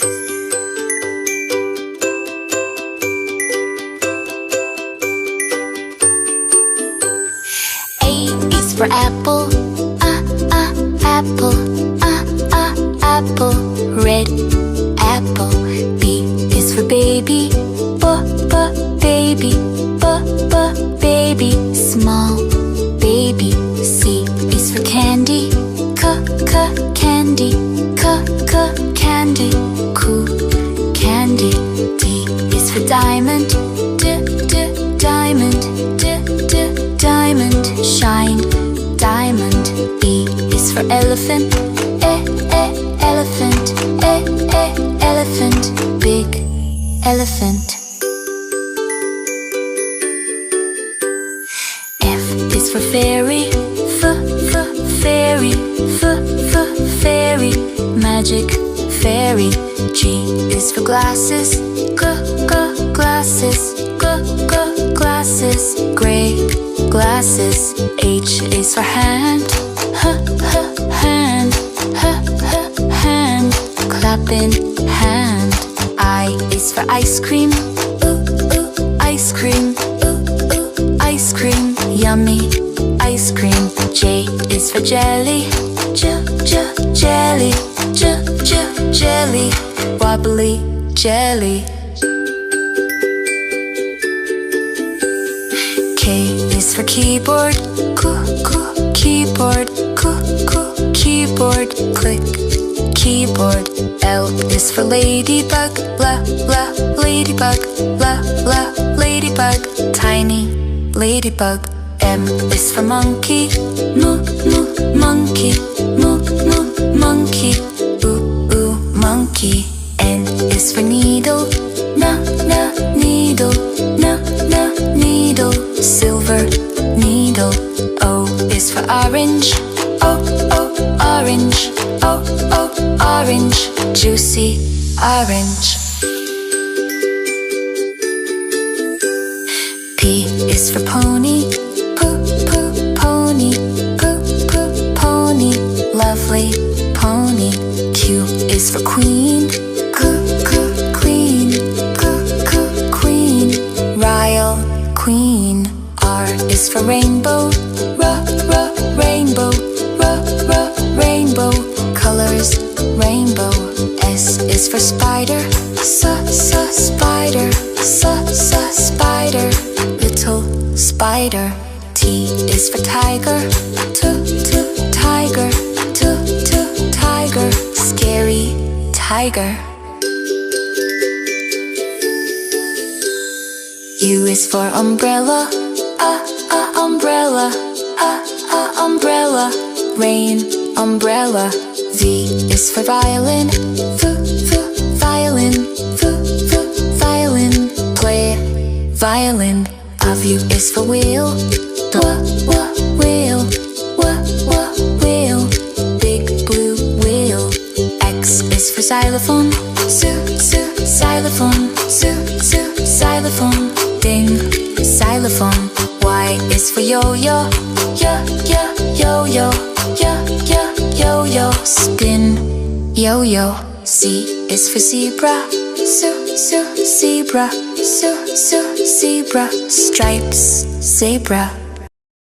A is for apple, apple, apple, red apple. B is for baby, baby, baby, small baby. C is for candy, candy, candy, cool candy. D is for diamond, diamond, diamond, shine diamond. E is for elephant, elephant, elephant, big elephant. F is for fairy, fairy, fairy, magic fairy. G is for glasses, glasses, glasses, gray glasses. H is for hand, hand, hand, clapping hand. I is for ice cream, ice cream, ice cream, yummy ice cream. J is for jelly, jelly, jelly, wobbly jelly. K is for keyboard, keyboard, keyboard, click keyboard. L is for ladybug, ladybug, ladybug, tiny ladybug. M is for monkey, monkey, monkey, monkey. N is for needle, needle, needle, silver needle. O is for orange, orange, orange, juicy orange. P is for pony, pony, pony, lovely pony. Q is for queen, queen, queen, royal queen. R is for rainbow, rainbow, rainbow, colors rainbow. S is for spider, spider, spider, little spider. T is for tiger, tiger, tiger, scary tiger. U is for umbrella, umbrella, umbrella, rain umbrella. V is for violin, violin, violin, play violin. W is for wheel, wheel, wheel, big blue wheel. X is for xylophone, xylophone, xylophone, ding, xylophone. Y is for yo-yo, yo-yo, yo-yo, spin, yo-yo. Z is for zebra, zebra, zebra, stripes, zebra.